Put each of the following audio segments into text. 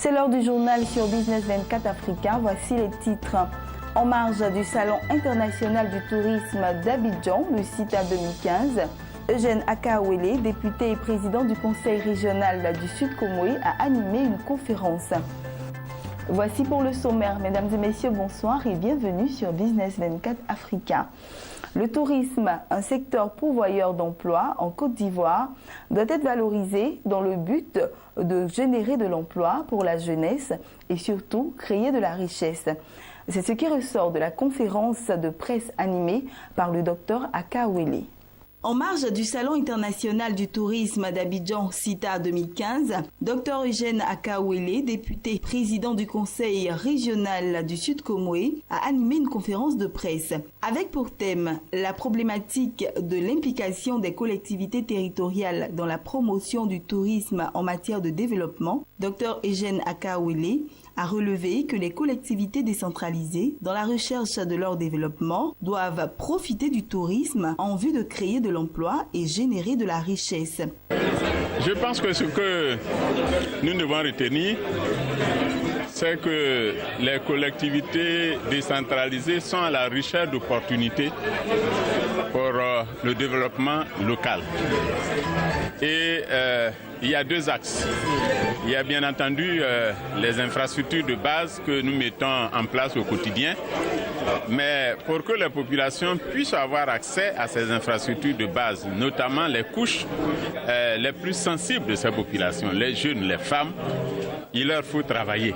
C'est l'heure du journal sur Business 24 Africa. Voici les titres. En marge du Salon international du tourisme d'Abidjan, le CITA 2015, Eugène Akaouele, député et président du Conseil régional du Sud Comoé, a animé une conférence. Voici pour le sommaire. Mesdames et messieurs, bonsoir et bienvenue sur Business 24 Africa. Le tourisme, un secteur pourvoyeur d'emplois en Côte d'Ivoire, doit être valorisé dans le but de générer de l'emploi pour la jeunesse et surtout créer de la richesse. C'est ce qui ressort de la conférence de presse animée par le docteur Akaouele. En marge du Salon international du tourisme d'Abidjan CITA 2015, Dr Eugène Akaouele, député président du Conseil régional du Sud Comoé, a animé une conférence de presse avec pour thème la problématique de l'implication des collectivités territoriales dans la promotion du tourisme en matière de développement. Dr Eugène Akaouele a relevé que les collectivités décentralisées, dans la recherche de leur développement, doivent profiter du tourisme en vue de créer de l'emploi et générer de la richesse. Je pense que ce que nous devons retenir, c'est que les collectivités décentralisées sont à la recherche d'opportunités pour le développement local. Et il y a deux axes. Il y a bien entendu les infrastructures de base que nous mettons en place au quotidien. Mais pour que les populations puissent avoir accès à ces infrastructures de base, notamment les couches les plus sensibles de ces populations, les jeunes, les femmes, il leur faut travailler.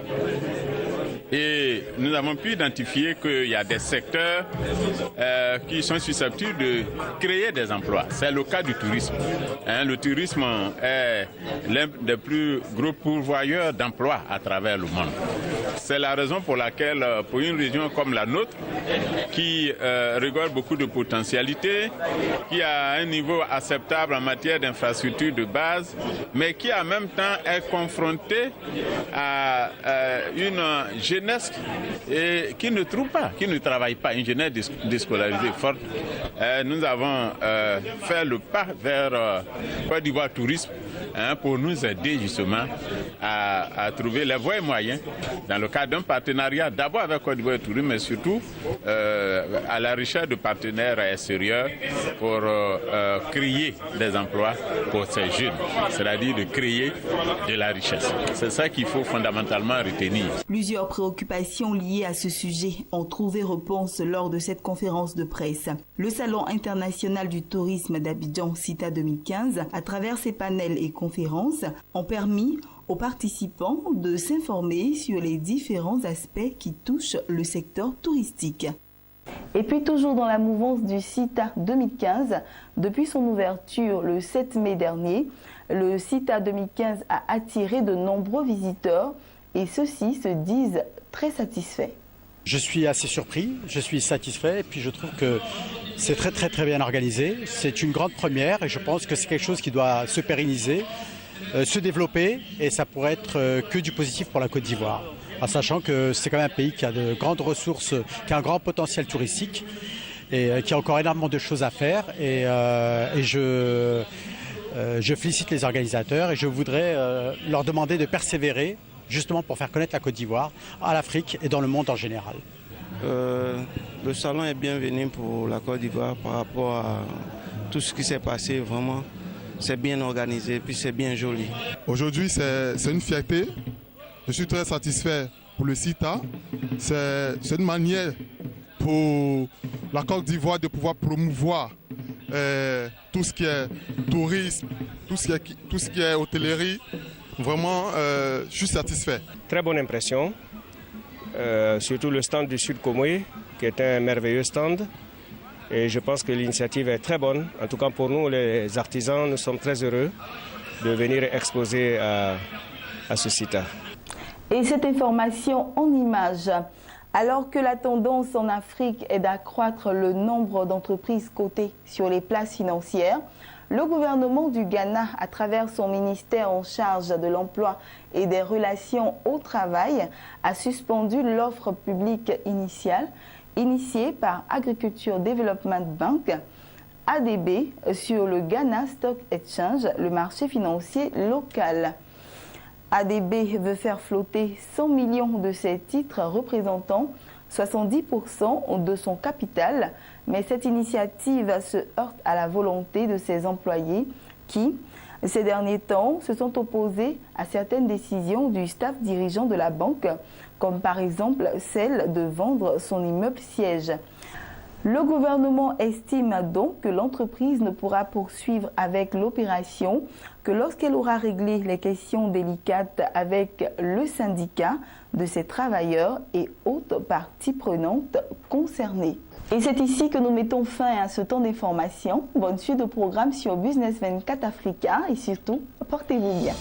Et nous avons pu identifier qu'il y a des secteurs qui sont susceptibles de créer des emplois. C'est le cas du tourisme. Le tourisme est l'un des plus gros pourvoyeurs d'emplois à travers le monde. C'est la raison pour laquelle, pour une région comme la nôtre, qui regorge beaucoup de potentialités, qui a un niveau acceptable en matière d'infrastructures de base, mais qui en même temps est confrontée à une jeunesse et qui ne trouve pas, qui ne travaille pas, une jeunesse déscolarisée forte. Nous avons fait le pas vers Côte d'Ivoire Tourisme pour nous aider justement à trouver les voies et moyens dans le cadre d'un partenariat d'abord avec Côte d'Ivoire Tourisme, mais surtout à la recherche de partenaires extérieurs pour créer des emplois pour ces jeunes, c'est-à-dire de créer de la richesse. C'est ça qu'il faut fondamentalement retenir. Plusieurs préoccupations liées à ce sujet ont trouvé réponse lors de cette conférence de presse. Le Salon international du tourisme d'Abidjan CITA 2015, à travers ses panels et conférences, ont permis aux participants de s'informer sur les différents aspects qui touchent le secteur touristique. Et puis toujours dans la mouvance du CITA 2015, depuis son ouverture le 7 mai dernier, le CITA 2015 a attiré de nombreux visiteurs et ceux-ci se disent très satisfaits. Je suis assez surpris, je suis satisfait et puis je trouve que c'est très bien organisé. C'est une grande première et je pense que c'est quelque chose qui doit se pérenniser, se développer et ça pourrait être que du positif pour la Côte d'Ivoire. En sachant que c'est quand même un pays qui a de grandes ressources, qui a un grand potentiel touristique et qui a encore énormément de choses à faire et je félicite les organisateurs et je voudrais leur demander de persévérer justement pour faire connaître la Côte d'Ivoire à l'Afrique et dans le monde en général. Le salon est bienvenu pour la Côte d'Ivoire par rapport à tout ce qui s'est passé. Vraiment, c'est bien organisé puis c'est bien joli. Aujourd'hui, c'est une fierté. Je suis très satisfait pour le CITA. C'est une manière pour la Côte d'Ivoire de pouvoir promouvoir tout ce qui est tourisme, tout ce qui est hôtellerie. Vraiment, je suis satisfait. Très bonne impression, surtout le stand du Sud Comoé, qui est un merveilleux stand. Et je pense que l'initiative est très bonne. En tout cas, pour nous, les artisans, nous sommes très heureux de venir exposer à ce CITA. Et cette information en images. Alors que la tendance en Afrique est d'accroître le nombre d'entreprises cotées sur les places financières, le gouvernement du Ghana, à travers son ministère en charge de l'emploi et des relations au travail, a suspendu l'offre publique initiale initiée par Agriculture Development Bank, ADB, sur le Ghana Stock Exchange, le marché financier local. ADB veut faire flotter 100 millions de ses titres représentant 70% de son capital, mais cette initiative se heurte à la volonté de ses employés qui, ces derniers temps, se sont opposés à certaines décisions du staff dirigeant de la banque, comme par exemple celle de vendre son immeuble siège. Le gouvernement estime donc que l'entreprise ne pourra poursuivre avec l'opération que lorsqu'elle aura réglé les questions délicates avec le syndicat de ses travailleurs et autres parties prenantes concernées. Et c'est ici que nous mettons fin à ce temps d'information. Bonne suite de programme sur Business 24 Africa et surtout, portez-vous bien.